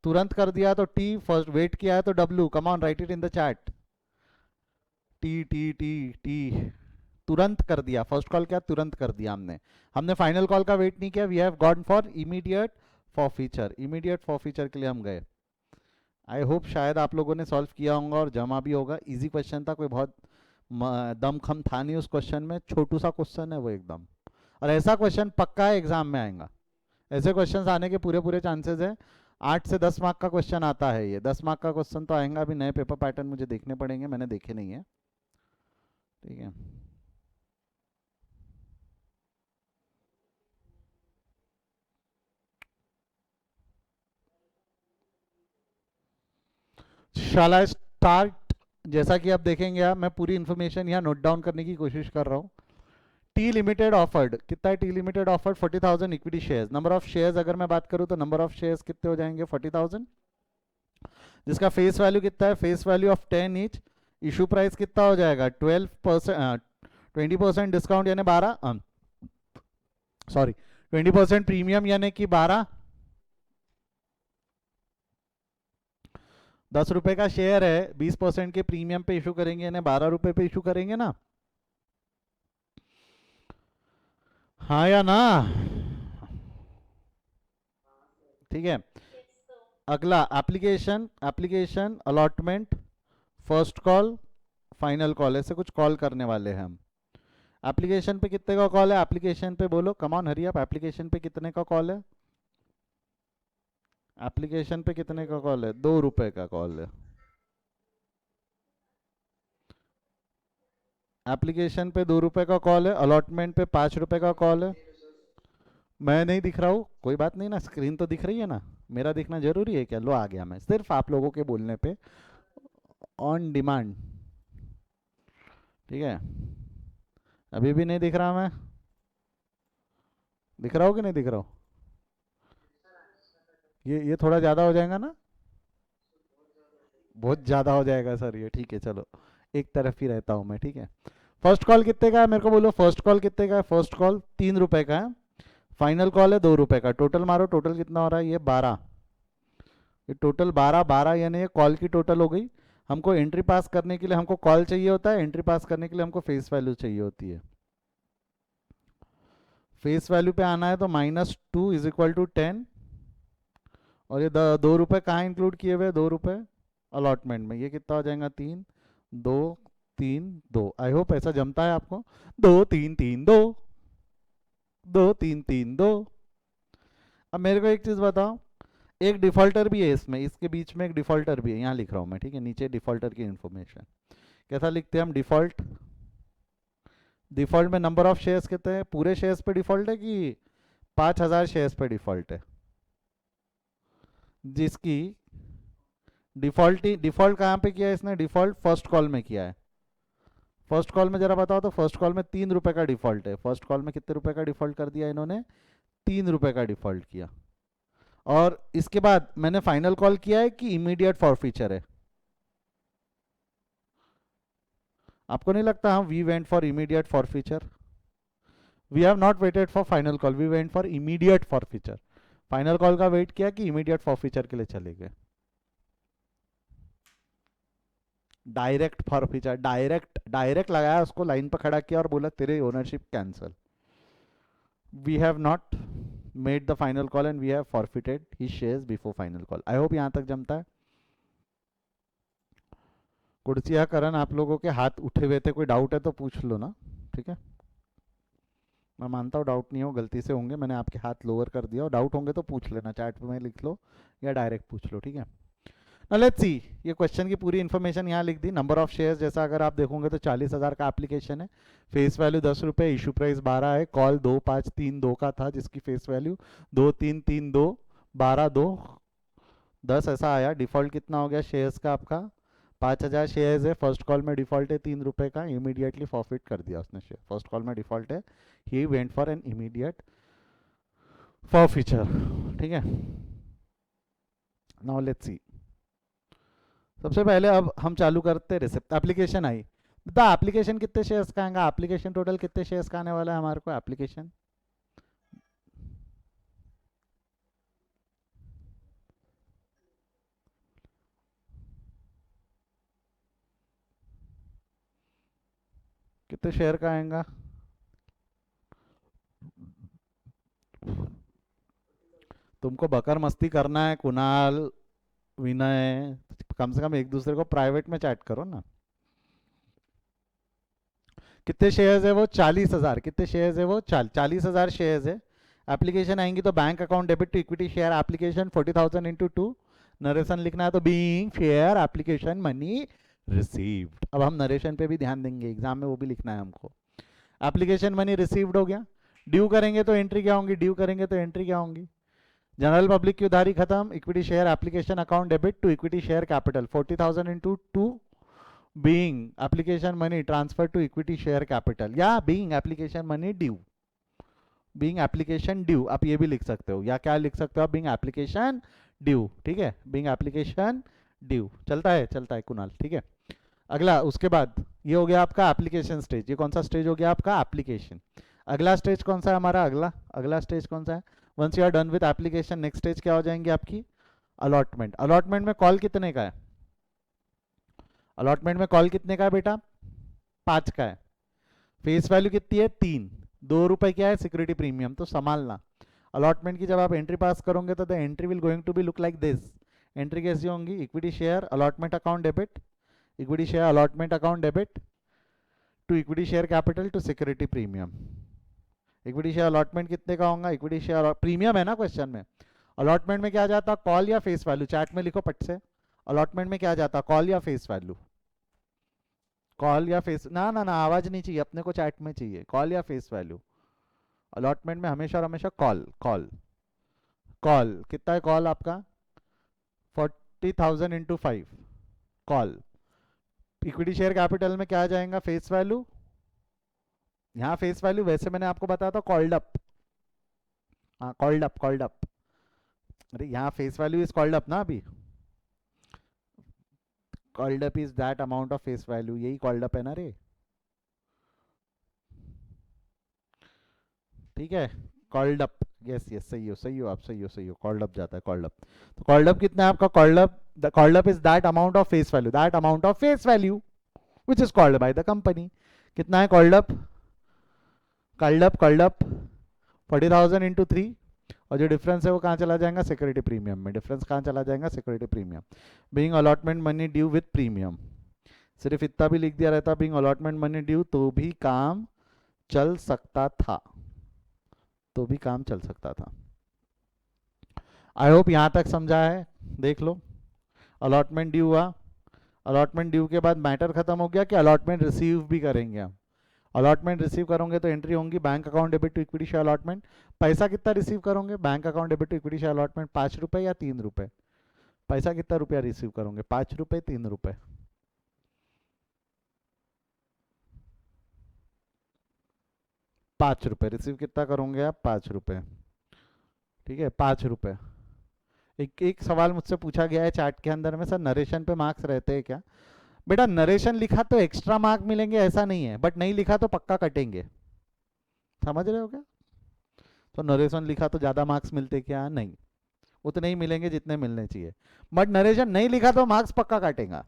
तुरंत कर दिया तो टी, फर्स्ट वेट किया है तो W, come on right it in the chat. T T T T, तुरंत कर दिया, फर्स्ट कॉल क्या तुरंत कर दिया हमने। हमने फाइनल कॉल का वेट नहीं किया, we have gone for immediate forfeiture, immediate forfeiture के लिए हम गए। आई होप शायद आप लोगों ने सॉल्व किया होगा और जमा भी होगा। इजी क्वेश्चन था, कोई बहुत दमखम था नहीं उस क्वेश्चन में, छोटू सा क्वेश्चन है वो एकदम। और ऐसा क्वेश्चन पक्का है एग्जाम में आएगा, ऐसे क्वेश्चन आने के पूरे पूरे चांसेस है। 8 से 10 मार्क का क्वेश्चन आता है ये, 10 मार्क का क्वेश्चन तो आएगा। अभी नए पेपर पैटर्न मुझे देखने पड़ेंगे, मैंने देखे नहीं है। ठीक है, शाल आई स्टार्ट? जैसा कि आप देखेंगे, मैं पूरी इन्फॉर्मेशन यहाँ नोट डाउन करने की कोशिश कर रहा हूँ। टी लिमिटेड ऑफर्ड, कितना है T limited offered? 40,000 equity shares. Number of shares अगर मैं बात करूँ तो नंबर ऑफ शेयर्स कितने हो जाएंगे? 40,000, जिसका फेस वैल्यू कितना है? Face value of 10 each issue price कितना हो जाएगा 12%, 20% डिस्काउंट यानी 12, सॉरी 20% प्रीमियम यानी कि 12, 10 रुपए का शेयर है, 20% के प्रीमियम पे इशू करेंगे यानी 12 रुपए पे इशू करेंगे ना, हाँ या ना? ठीक है। अगला application, application allotment, first call, final call, ऐसे कुछ कॉल करने वाले हैं हम। एप्लीकेशन पे कितने का कॉल है? एप्लीकेशन पे बोलो, कम ऑन हरी अप, एप्लीकेशन पे कितने का कॉल है? एप्लीकेशन पे कितने का कॉल है? 2 रुपए का कॉल है। एप्लीकेशन पे 2 रुपए का कॉल है, अलॉटमेंट पे 5 रुपए का कॉल है। मैं नहीं दिख रहा हूँ, कोई बात नहीं ना, स्क्रीन तो दिख रही है ना, मेरा दिखना जरूरी है क्या? लो आ गया मैं, सिर्फ आप लोगों के बोलने पे, ऑन डिमांड। ठीक है, अभी भी नहीं दिख रहा मैं? दिख रहा हो कि नहीं दिख रहा हो? ये थोड़ा ज़्यादा हो जाएगा ना? बहुत ज़्यादा हो जाएगा सर ये, ठीक है चलो, एक तरफ ही रहता हूँ मैं, ठीक है। फर्स्ट कॉल कितने का है मेरे को बोलो, फर्स्ट कॉल कितने का है? फर्स्ट कॉल 3 रुपए का है, फाइनल कॉल है 2 रुपए का, टोटल मारो, टोटल कितना हो रहा है? ये 12, ये टोटल 12, 12 यानी ये कॉल की टोटल हो गई। हमको एंट्री पास करने के लिए हमको कॉल चाहिए होता है, एंट्री पास करने के लिए हमको फेस वैल्यू चाहिए होती है। फेस वैल्यू पे आना है तो -2 = 10, और ये 2 रुपए कहाँ इंक्लूड किए हुए? 2 रुपए अलॉटमेंट में, ये कितना हो जाएगा? 3, 2, 3, 2। आई होप ऐसा जमता है आपको, 2, 3, 3, 2, 2, 3, 3, 2। अब मेरे को एक चीज़ बताओ, एक डिफॉल्टर भी है इसमें, इसके बीच में एक डिफॉल्टर भी है, यहाँ लिख रहा हूँ मैं, ठीक है, नीचे डिफॉल्टर की इन्फॉर्मेशन कैसा लिखते हैं हम? डिफॉल्ट, डिफॉल्ट में नंबर ऑफ शेयर्स कितने हैं? पूरे शेयर्स पे डिफॉल्ट है कि 5,000 शेयर्स पे डिफॉल्ट है? जिसकी डिफॉल्ट, डिफॉल्ट कहाँ पे किया है इसने? डिफॉल्ट फर्स्ट कॉल में किया है। फर्स्ट कॉल में जरा बताओ तो, फर्स्ट कॉल में 3 रुपए का डिफॉल्ट है, फर्स्ट कॉल में कितने रुपए का डिफॉल्ट कर दिया इन्होंने? 3 रुपए का डिफॉल्ट किया। और इसके बाद मैंने फाइनल कॉल किया है कि इमीडिएट फॉरफीचर है? आपको नहीं लगता हम we went for immediate forfeiture? We have not waited for final call, we went for immediate forfeiture. Final call का वेट किया कि इमीडिएट फॉरफीचर के लिए चले गए। डायरेक्ट फॉरफीचर, डायरेक्ट, डायरेक्ट लगाया उसको, लाइन पर खड़ा किया और बोला तेरे ownership cancel. We have not made the final call and we have forfeited his shares before final call. I hope यहाँ तक जमता है। कुर्सिया करण, आप लोगों के हाथ उठे हुए थे, कोई डाउट है तो पूछ लो ना, ठीक है। मैं मानता हूँ डाउट नहीं हो, गलती से होंगे, मैंने आपके हाथ लोअर कर दिया, और डाउट होंगे तो पूछ लेना, चैट में लिख लो या डायरेक्ट पूछ लो, ठीक है। Now let's see, ये क्वेश्चन की पूरी इन्फॉर्मेशन यहाँ लिख दी। नंबर ऑफ शेयर्स जैसा अगर आप देखोगे तो 40,000 का एप्लीकेशन है, फेस वैल्यू 10 रुपये, इशू प्राइस 12 है, कॉल 2,5,3,2 का था जिसकी फेस वैल्यू 2,3,3,2, 12,2, 10 ऐसा आया। डिफॉल्ट कितना हो गया शेयर्स का आपका? 5,000 शेयर्स है, फर्स्ट कॉल में डिफॉल्ट है 3 रुपये का, इमीडिएटली फॉरफिट कर दिया उसने शेयर, फर्स्ट कॉल में डिफॉल्ट है, he went for an immediate forfeiture, ठीक है। नाउ लेट्स सी, सबसे पहले अब हम चालू करते हैं रिसिप्ट। एप्लीकेशन आई, बता एप्लीकेशन कितने शेयर्स का आएगा? एप्लीकेशन टोटल कितने शेयर्स का आने वाला है हमारे को? एप्लीकेशन कितने शेयर का आएगा? तुमको बकर मस्ती करना है कुणाल, विनय, कम से कम एक दूसरे को प्राइवेट में चैट करो ना। कितने शेयर्स है वो? 40,000। कितने शेयर्स है वो? 40,000 शेयर्स है। एप्लीकेशन आएंगी तो bank account debit to equity share application 40,000 into 2, narration लिखना है तो being share application money received. अब हम नरेशन पे भी ध्यान देंगे, एग्जाम में वो भी लिखना है हमको। एप्लीकेशन मनी रिसीव्ड हो गया। ड्यू करेंगे तो एंट्री क्या होंगी? ड्यू करेंगे तो एंट्री क्या होंगी? जनरल पब्लिक की उधारी खत्म, equity share application account debit to equity share capital 40,000 into 2, being application money transfer to equity share capital, या being application money due, being application due आप ये भी लिख सकते हो, या क्या लिख सकते हो आप? being application due, ठीक है, being application due चलता है, चलता है कुणाल, ठीक है। अगला उसके बाद ये हो गया आपका एप्लीकेशन स्टेज। ये कौन सा स्टेज हो गया आपका? एप्लीकेशन। अगला स्टेज कौन सा है हमारा? अगला अगला स्टेज कौन सा है? Once you are done with application, next stage क्या हो जाएंगी आपकी? अलॉटमेंट। अलॉटमेंट में कॉल कितने का है? अलॉटमेंट में कॉल कितने का है बेटा? 5 का है। फेस वैल्यू कितनी है? 3। 2 रुपए क्या है? Security premium. तो संभालना, अलॉटमेंट की जब आप एंट्री पास करोगे तो the entry will going to be look like this. Entry कैसी होंगी? Equity share allotment account debit, equity share allotment account debit to equity share capital to security premium. Equity share allotment कितने का होगा? Equity share premium है ना question में। Allotment में क्या जाता? कॉल या फेस वैल्यू? चैट में लिखो पट से। अलॉटमेंट में क्या जाता? कॉल या फेस वैल्यू? कॉल या फेस, ना ना ना आवाज नहीं चाहिए अपने को, चैट में चाहिए। कॉल या फेस वैल्यू? अलॉटमेंट में हमेशा और हमेशा कॉल। कॉल कॉल कितना है कॉल आपका? 40,000 into 5 call. Equity share capital में क्या आ जाएगा? Face value. यहाँ फेस वैल्यू वैसे मैंने आपको बताया था कॉल्ड अप। हाँ कॉल्ड अप, कॉल्ड अप। अरे यहाँ face value is called up ना अभी। Called up is that amount of face value, यही कॉल्ड अप है ना रे। ठीक है, कॉल्ड अप। यस यस सही हो, सही हो आप, सही हो, सही हो। कॉल्ड अप जाता है, कॉल्ड अप। तो कॉल्ड अप कितना है आपका? Called up, the called up is that amount of face value, that amount of face value which is called by the company. कितना है called up? Called up 40,000 into 3, और जो difference है वो कहाँ चला जाएगा? सिक्योरिटी प्रीमियम में। डिफरेंस कहाँ चला जाएगा? Security premium. Being allotment money due with premium. सिर्फ इतना भी लिख दिया रहता बीइंग अलॉटमेंट मनी ड्यू तो भी काम चल सकता था, तो भी काम चल सकता था। आई होप यहाँ तक समझा है। देख लो, अलॉटमेंट ड्यू हुआ। अलॉटमेंट ड्यू के बाद मैटर खत्म हो गया कि अलॉटमेंट रिसीव भी करेंगे हम। अलॉटमेंट रिसीव करोगे तो एंट्री होंगी bank account debit to equity share allotment. पैसा कितना रिसीव करोगे? Bank account debit to equity share allotment 5 रुपए या 3 रुपए? पैसा कितना रुपया रिसीव करोगे? 5 रुपए, 3 रुपए? 5 रुपए रिसीव कितना करोगे आप? 5 रुपए। ठीक है, 5 रुपए। एक एक सवाल मुझसे पूछा गया है चैट के अंदर में, सर नरेशन पे मार्क्स रहते हैं क्या? बेटा नरेशन लिखा तो एक्स्ट्रा मार्क मिलेंगे ऐसा नहीं है, बट नहीं लिखा तो पक्का कटेंगे। समझ रहे हो क्या? तो नरेशन लिखा तो ज़्यादा मार्क्स मिलते क्या? नहीं, उतने ही मिलेंगे जितने मिलने चाहिए। बट नरेशन नहीं लिखा तो मार्क्स पक्का काटेगा।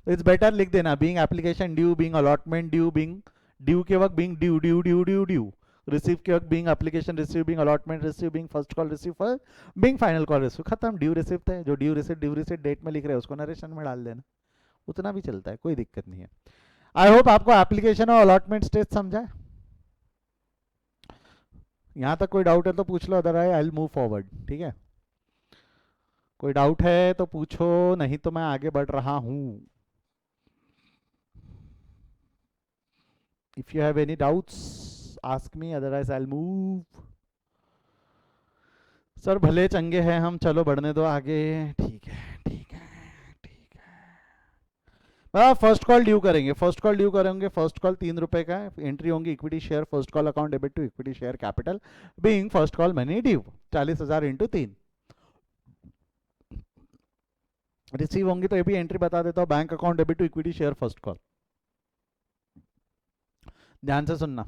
तो इट्स बेटर लिख देना being application due, being allotment due, being due के वक्त being due due due due due, receive के वक्त being application receive, being allotment receive, being first call receive, first being final call receive. खत्म, due receive थे। जो due receive date में लिख रहे हैं उसको नरेशन में डाल देना, उतना भी चलता है, कोई दिक्कत नहीं है। आई होप आपको एप्लीकेशन और अलॉटमेंट स्टेज समझा है। यहाँ तक कोई डाउट है तो पूछ लो, otherwise I will move forward. ठीक है, कोई डाउट है तो पूछो, नहीं तो मैं आगे बढ़ रहा हूँ। If you have any doubts ask me, otherwise I will move. Sir भले चंगे हैं हम, चलो बढ़ने दो आगे। ठीक है ठीक है ठीक है। फर्स्ट कॉल ड्यू करेंगे, फर्स्ट कॉल ड्यू करेंगे। फर्स्ट कॉल 3 रुपए का है। एंट्री होंगी equity share first call account debit to equity share capital being first call money due 40,000 into 3। Receive होंगी तो ये भी एंट्री बता देता हूँ, bank account debit to equity share first call. ध्यान से सुनना,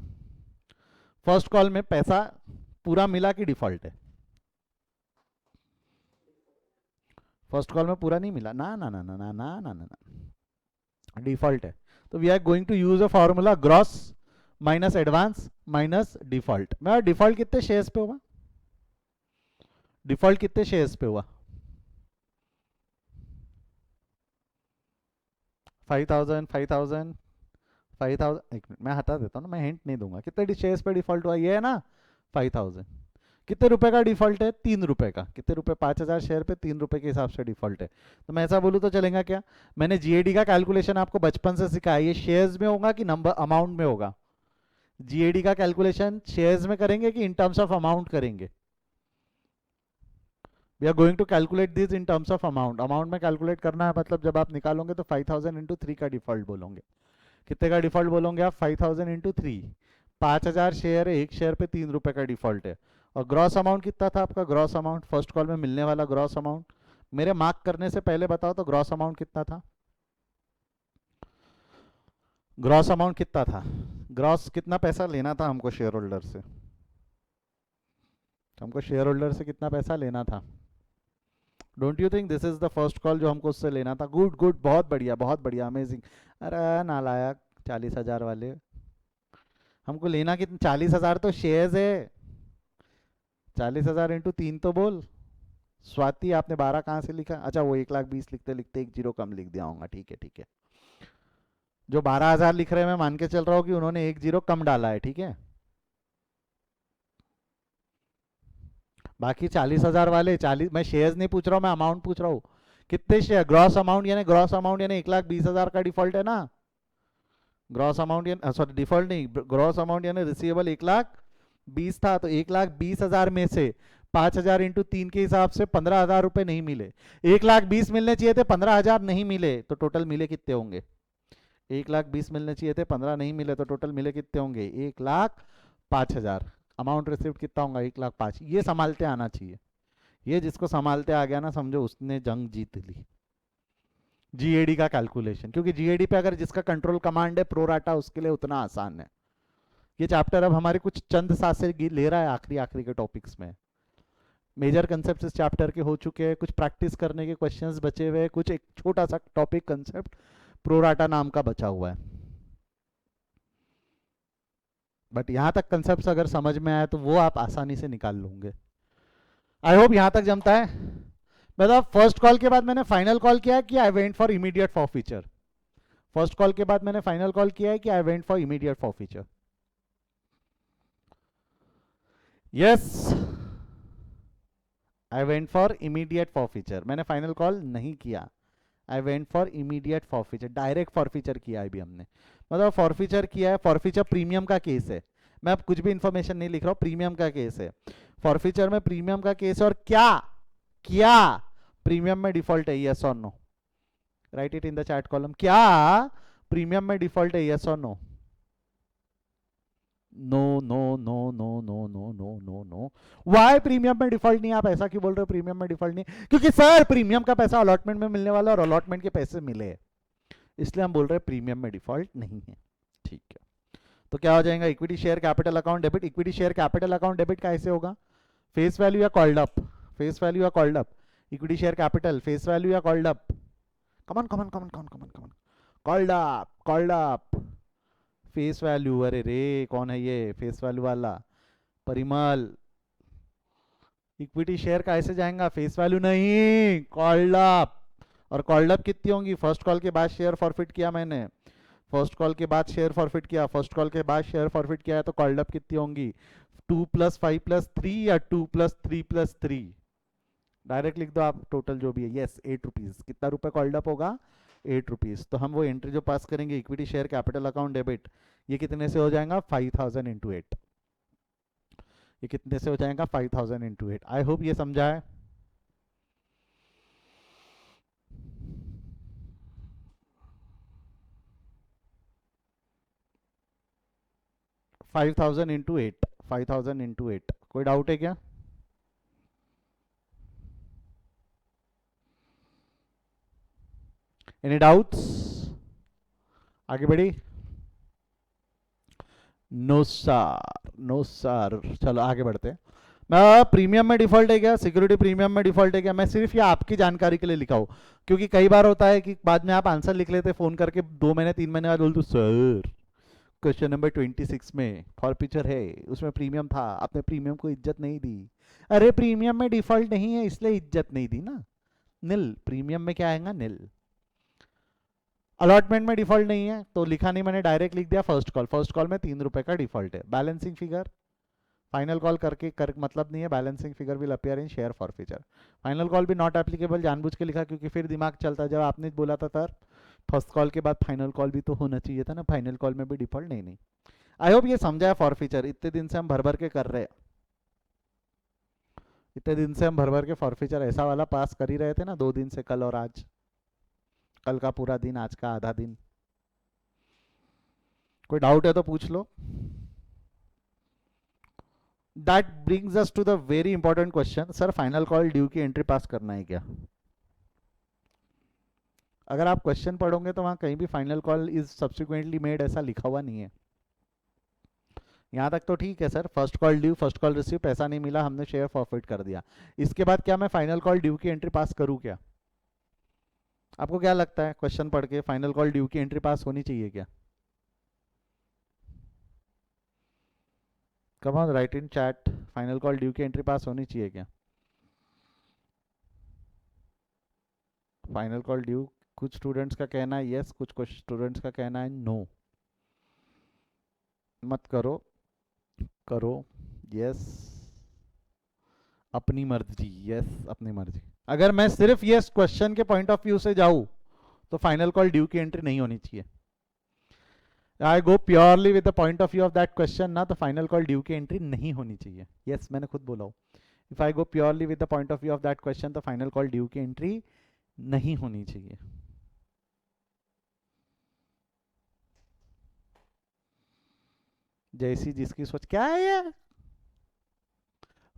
फर्स्ट कॉल में पैसा पूरा मिला कि डिफॉल्ट है? फर्स्ट कॉल में पूरा नहीं मिला, ना ना ना ना ना ना ना ना, डिफॉल्ट है। तो we are going to use a formula gross minus advance minus default. मैं डिफॉल्ट कितने शेयर्स पे हुआ? डिफॉल्ट कितने शेयर्स पे हुआ? 5,000 5,000 5,000। एक मिनट मैं हटा देता हूँ ना, मैं हिंट नहीं दूंगा। कितने शेयर्स पे डिफॉल्ट हुआ? ये है ना 5,000। कितने रुपए का डिफॉल्ट है? 3 रुपए का। कितने रुपए? 5,000 शेयर पे 3 रुपए के हिसाब से डिफॉल्ट है। तो मैं ऐसा बोलूँ तो चलेगा क्या? मैंने जीएडी का कैलकुलेशन आपको बचपन से सिखाया, ये शेयर्स में होगा कि नंबर अमाउंट में होगा? जीएडी का कैलकुलेशन शेयर्स में करेंगे कि इन टर्म्स ऑफ अमाउंट करेंगे? We are going to calculate this in terms of amount. Amount में कैलकुलेट करना है, मतलब जब आप निकालोगे तो 5,000 इंटू 3 का डिफॉल्ट बोलोगे। कितने का डिफॉल्ट बोलोगे आप? 5,000 इंटू 3। 5,000 शेयर है, एक शेयर पे 3 रुपए का डिफॉल्ट है। और ग्रॉस अमाउंट कितना था आपका? ग्रॉस अमाउंट फर्स्ट कॉल में मिलने वाला ग्रॉस अमाउंट मेरे मार्क करने से पहले बताओ तो ग्रॉस अमाउंट कितना था? ग्रॉस अमाउंट कितना था, ग्रॉस कितना पैसा लेना था हमको शेयर होल्डर से, हमको शेयर होल्डर से कितना पैसा लेना था? Don't you think this is the first call जो हमको उससे लेना था? गुड गुड, बहुत बढ़िया, अमेजिंग। अरे नालायक, 40,000 वाले हमको लेना कितना? 40,000 तो शेयर्स है, 40,000 इंटू 3 तो बोल। स्वाति आपने 12 कहाँ से लिखा? अच्छा वो 1,20,000 लिखते लिखते एक जीरो कम लिख दिया होगा, ठीक है ठीक है। जो 12,000 लिख रहे हैं मैं मान के चल रहा हूँ कि उन्होंने एक जीरो कम डाला है, ठीक है। बाकी 40,000 वाले 40, मैं शेयर्स नहीं पूछ रहा हूँ, मैं अमाउंट पूछ रहा हूँ। कितने शेयर? ग्रॉस अमाउंट यानी 1,20,000 का डिफॉल्ट है ना। ग्रॉस अमाउंट यानी सॉरी डिफॉल्ट नहीं, ग्रॉस अमाउंट यानी रिसीवेबल 1,20,000 था, तो 1,20,000 में से 5,000 इंटू 3 के हिसाब से 15,000 रुपए नहीं मिले। 1,20,000 मिलने चाहिए थे, 15,000 नहीं मिले, तो टोटल मिले कितने होंगे? 1,20,000 मिलने चाहिए थे, 15 नहीं मिले, तो टोटल मिले कितने होंगे? 1,05,000। अमाउंट रिसिव्ड कितना होगा? 1,05,000। ये संभालते आना चाहिए, ये जिसको संभालते आ गया ना समझो उसने जंग जीत ली। जीएडी का कैलकुलेशन, क्योंकि जीएडी पे अगर जिसका कंट्रोल कमांड है प्रोराटा, उसके लिए उतना आसान है। ये चैप्टर अब हमारे कुछ चंद साथ से ले रहा है आखिरी आखिरी के टॉपिक्स में। मेजर कंसेप्ट इस चैप्टर के हो चुके हैं, कुछ प्रैक्टिस करने के क्वेश्चंस बचे हुए हैं, कुछ एक छोटा सा टॉपिक कंसेप्ट प्रोराटा नाम का बचा हुआ है। बट यहां तक कंसेप्ट अगर समझ में आए तो वो आप आसानी से निकाल लोगे। आई होप यहां तक जमता है। मतलब फर्स्ट कॉल के बाद मैंने फाइनल कॉल किया है कि I went for immediate forfeiture? First call के बाद मैंने फाइनल कॉल किया है कि I went for immediate forfeiture? Yes, I went for immediate forfeiture. मैंने फाइनल कॉल नहीं किया, I went for immediate forfeiture, direct forfeiture किया है अभी हमने। मतलब फॉरफीचर किया है, फॉरफीचर प्रीमियम का केस है, मैं अब कुछ भी इंफॉर्मेशन नहीं लिख रहा हूँ, प्रीमियम का केस है। फॉरफीचर में प्रीमियम का केस है, और क्या प्रीमियम में डिफॉल्ट है? यस और no? Write it in the chat column. क्या प्रीमियम में डिफॉल्ट है? यस और no? No no no no no no no no no. Why premium में डिफॉल्ट नहीं? आप ऐसा क्यों बोल रहे हो प्रीमियम में डिफॉल्ट नहीं? क्योंकि सर प्रीमियम का पैसा अलॉटमेंट में मिलने वाला और अलॉटमेंट के पैसे मिले, इसलिए हम बोल रहे हैं प्रीमियम में डिफॉल्ट नहीं है। ठीक है, तो क्या हो जाएगा? Equity share capital account debit. Equity share capital account debit कैसे होगा? फेस वैल्यू या कॉल्ड अप? फेस वैल्यू या called up? Equity share capital face value या called up? Come on come on come on come on come on come on, called up called up. Face value. अरे रे कौन है ये फेस वैल्यू वाला? परिमल। इक्विटी शेयर कैसे जाएगा? फेस वैल्यू नहीं, कॉल्ड अप। और कॉल्ड अप कितनी होंगी? फर्स्ट कॉल के बाद शेयर फॉरफिट किया मैंने, फर्स्ट कॉल के बाद शेयर फॉरफिट किया, फर्स्ट कॉल के बाद शेयर फॉरफिट किया है, तो कॉल्ड अप कितनी होंगी? 2+5+3 या 2+3+3? डायरेक्ट लिख दो आप, टोटल जो भी है। Yes, 8 rupees. कितना रुपए कॉल्ड अप होगा? 8 रुपीज। तो हम वो एंट्री जो पास करेंगे equity share capital account debit, ये कितने से हो जाएगा? 5,000 इंटू 8। ये कितने से हो जाएगा? 5,000 इंटू 8। आई होप ये समझा है। Five thousand into 8, 5,000 into 8। कोई डाउट है क्या? Any doubts? आगे बढ़ी? No sir, no sir. चलो आगे बढ़ते हैं। मैं प्रीमियम में डिफॉल्ट है क्या? सिक्योरिटी प्रीमियम में डिफॉल्ट है क्या? मैं सिर्फ ये आपकी जानकारी के लिए लिखा हूँ, क्योंकि कई बार होता है कि बाद में आप आंसर लिख लेते फोन करके 2 महीने 3 महीने बाद बोल दो सर क्वेश्चन नंबर 26 में फॉरफीचर है, उसमें प्रीमियम था, आपने प्रीमियम को इज्जत नहीं दी। अरे प्रीमियम में डिफॉल्ट नहीं है इसलिए इज्जत नहीं दी ना, नील। प्रीमियम में क्या आएगा? नील। अलॉटमेंट में डिफॉल्ट नहीं है तो लिखा नहीं मैंने, डायरेक्ट लिख दिया फर्स्ट कॉल। फर्स्ट कॉल में 3 रुपए का डिफॉल्ट है। बैलेंसिंग फिगर फाइनल कॉल करके कर मतलब नहीं है, balancing figure will appear in share forfeiture. Final call भी नॉट एप्लीकेबल जानबूझ के लिखा, क्योंकि फिर दिमाग चलता है, जब आपने बोला था सर फर्स्ट कॉल के बाद फाइनल कॉल भी तो होना चाहिए था ना, फाइनल कॉल में भी डिफॉल्ट नहीं। नहीं, आई होप ये समझा है फॉरफीचर। इतने दिन से हम भर भर के कर रहे हैं, इतने दिन से हम भर भर के फॉरफीचर ऐसा वाला पास कर ही रहे थे ना, 2 दिन से, कल और आज, कल का पूरा दिन, आज का आधा दिन। कोई डाउट है तो पूछ लो। That brings us to the very important question, sir final call due की एंट्री पास करना है क्या? अगर आप क्वेश्चन पढ़ोगे तो वहाँ कहीं भी final call is subsequently made ऐसा लिखा हुआ नहीं है। यहाँ तक तो ठीक है sir, first call due, first call receive, पैसा नहीं मिला, हमने शेयर फॉरफिट कर दिया। इसके बाद क्या मैं फाइनल कॉल ड्यू की एंट्री पास करूँ क्या? आपको क्या लगता है क्वेश्चन पढ़ के फाइनल कॉल ड्यू की एंट्री पास होनी चाहिए क्या? Come on right in chat, final call due की एंट्री पास होनी चाहिए क्या? फाइनल कॉल ड्यू, कुछ स्टूडेंट्स का कहना है यस, कुछ स्टूडेंट्स का कहना है नो। मत करो, करो, यस अपनी मर्जी, यस अपनी मर्जी। अगर मैं सिर्फ यस क्वेश्चन के पॉइंट ऑफ व्यू से जाऊं तो फाइनल कॉल ड्यू की एंट्री नहीं होनी चाहिए। I go purely with the point of view of that question ना, तो फाइनल कॉल ड्यू की एंट्री नहीं होनी चाहिए। यस मैंने खुद बोला हूं, if I go purely with the point of view of that question तो फाइनल कॉल ड्यू की एंट्री नहीं होनी चाहिए। जैसी जिसकी सोच, क्या है ये?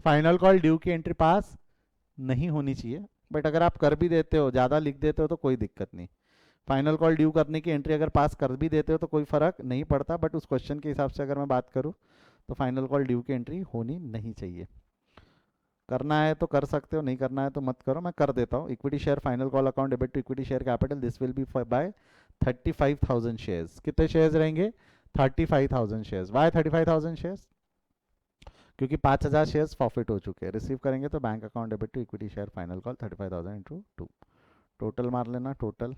फाइनल कॉल ड्यू की एंट्री पास नहीं होनी चाहिए, बट अगर आप कर भी देते हो, ज़्यादा लिख देते हो तो कोई दिक्कत नहीं। फाइनल कॉल ड्यू करने की एंट्री अगर पास कर भी देते हो तो कोई फ़र्क नहीं पड़ता, बट उस क्वेश्चन के हिसाब से अगर मैं बात करूँ तो फाइनल कॉल ड्यू की एंट्री होनी नहीं चाहिए। करना है तो कर सकते हो, नहीं करना है तो मत करो, मैं कर देता हूँ। Equity share final call account debit to equity share capital, this will be by 35,000 shares. कितने शेयर्स रहेंगे? 35,000 शेयर्स। Y 35,000 shares? क्योंकि 5,000 शेयर्स प्रॉफिट हो चुके हैं। रिसीव करेंगे तो bank account debit to equity share final call 35,000 into 2, total मार लेना, टोटल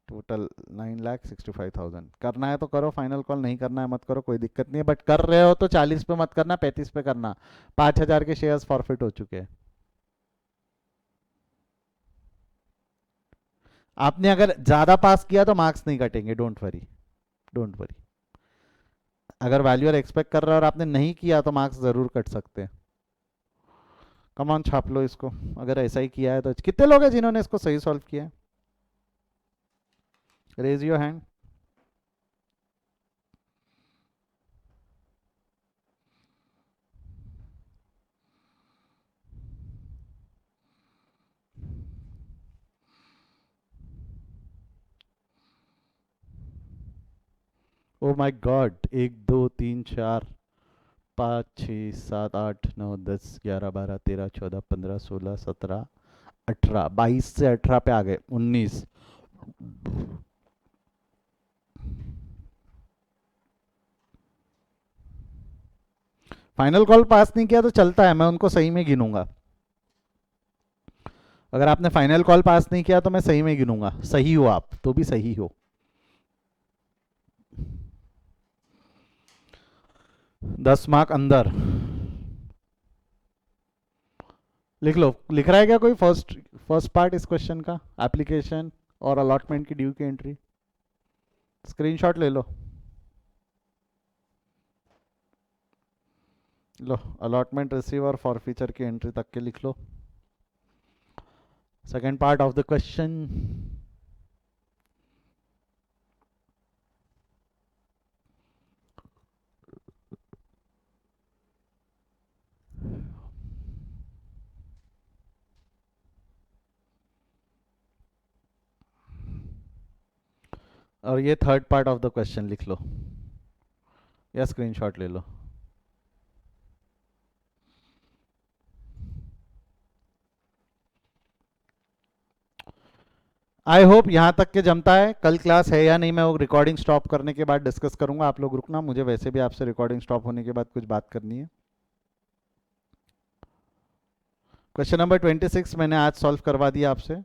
टोटल 9,65,000। करना है तो करो फाइनल कॉल, नहीं करना है मत करो, कोई दिक्कत नहीं है, बट कर रहे हो तो 40 पे मत करना, 35 पे करना। 5,000 के शेयर्स फॉरफिट हो चुके हैं। आपने अगर ज़्यादा पास किया तो मार्क्स नहीं कटेंगे, डोंट वरी, डोंट वरी। अगर वैल्यूअर एक्सपेक्ट कर रहा है और आपने नहीं किया तो मार्क्स ज़रूर कट सकते हैं। कम ऑन छाप लो इसको, अगर ऐसा ही किया है तो। कितने लोग हैं जिन्होंने इसको सही सॉल्व किया है? Raise your hand. Oh my God, 1 2 3 4 5 6 7 8 9 10 11 12 13 14 15 16 17 18, 22 से 18 पे आ गए, 19। फाइनल कॉल पास नहीं किया तो चलता है, मैं उनको सही में गिनूंगा। अगर आपने फाइनल कॉल पास नहीं किया तो मैं सही में गिनूंगा, सही हो आप तो भी सही हो। 10 मार्क अंदर लिख लो। लिख रहा है क्या कोई? फर्स्ट फर्स्ट पार्ट इस क्वेश्चन का, एप्लीकेशन और अलॉटमेंट की ड्यू की एंट्री, स्क्रीनशॉट ले लो। लो, अलॉटमेंट रिसीव और फॉर फीचर की एंट्री तक के लिख लो। Second part of the question, और ये third part of the question लिख लो या स्क्रीनशॉट ले लो। आई होप यहाँ तक के जमता है। कल क्लास है या नहीं मैं वो रिकॉर्डिंग स्टॉप करने के बाद डिस्कस करूंगा, आप लोग रुकना, मुझे वैसे भी आपसे रिकॉर्डिंग स्टॉप होने के बाद कुछ बात करनी है। क्वेश्चन नंबर 26 मैंने आज सॉल्व करवा दिया आपसे।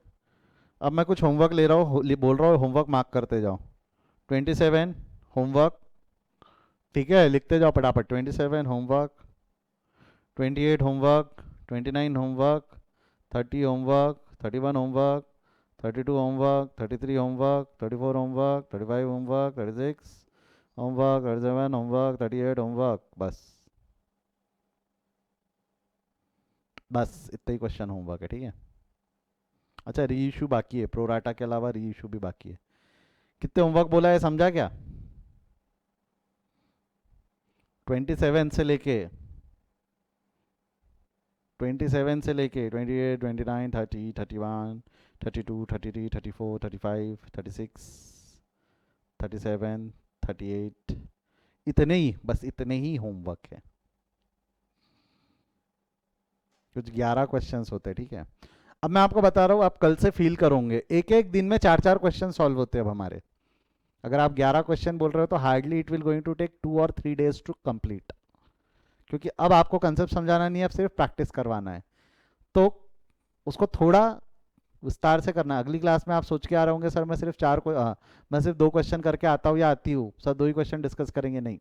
अब मैं कुछ होमवर्क ले रहा हूँ, बोल रहा हूँ होमवर्क मार्क करते जाओ। 27 होमवर्क, ठीक है, लिखते जाओ फटाफट। 27 homework, 28 homework, 29 homework, 30 homework, 31 homework, 32 homework, 33 homework, 34 homework, 35 homework, 36 homework, 37 homework, 38 homework. बस बस इतना ही क्वेश्चन होमवर्क है, ठीक है। अच्छा, री इशू बाकी है, प्रोराटा के अलावा री इशू भी बाकी है। कितने होमवर्क बोला है समझा क्या? 27 से लेके 27 से लेके 28, 29, 30, 31, 32, 33, 34, 35, 36, 37, 38, इतने ही, बस इतने ही होमवर्क है। कुछ 11 क्वेश्चंस होते हैं, ठीक है। अब मैं आपको बता रहा हूँ, आप कल से फील करोगे, एक एक दिन में चार चार क्वेश्चन सॉल्व होते हैं अब हमारे। अगर आप 11 क्वेश्चन बोल रहे हो तो hardly it will going to take 2 और 3 days टू कंप्लीट, क्योंकि अब आपको कंसेप्ट समझाना नहीं है, अब सिर्फ प्रैक्टिस करवाना है। तो उसको थोड़ा विस्तार से करना है। अगली क्लास में आप सोच के आ रहे होंगे, सर मैं सिर्फ मैं सिर्फ 2 क्वेश्चन करके आता हूँ या आती हूँ, सर 2 ही क्वेश्चन डिस्कस करेंगे, नहीं।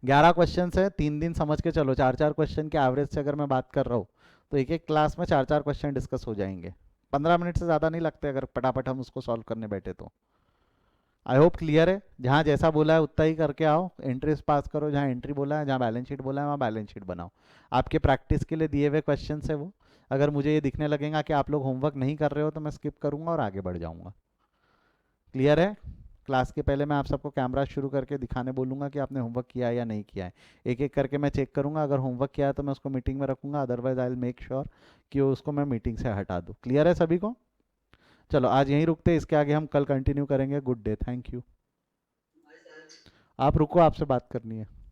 11 क्वेश्चन है, 3 दिन समझ के चलो, 4 4 क्वेश्चन के एवरेज से अगर मैं बात कर रहा हूँ तो एक एक क्लास में 4 4 क्वेश्चन डिस्कस हो जाएंगे। 15 मिनट से ज़्यादा नहीं लगते अगर पटापट हम उसको सॉल्व करने बैठे तो। आई होप क्लियर है। जहाँ जैसा बोला है उतना ही करके आओ, एंट्रीज पास करो, जहाँ एंट्री बोला है, जहाँ बैलेंस शीट बोला है वहाँ बैलेंस शीट बनाओ। आपके प्रैक्टिस के लिए दिए हुए क्वेश्चन है वो। अगर मुझे ये दिखने लगेगा कि आप लोग होमवर्क नहीं कर रहे हो तो मैं स्किप करूँगा और आगे बढ़ जाऊँगा। क्लियर है। क्लास के पहले मैं आप सबको कैमरा शुरू करके दिखाने बोलूँगा कि आपने होमवर्क किया है या नहीं किया है। एक एक करके मैं चेक करूँगा, अगर होमवर्क किया है तो मैं उसको मीटिंग में रखूँगा, otherwise I will make sure कि उसको मैं मीटिंग से हटा दूँ। क्लियर है सभी को। चलो आज यहीं रुकते हैं, इसके आगे हम कल कंटिन्यू करेंगे। Good day, thank you. आप रुको, आपसे बात करनी है।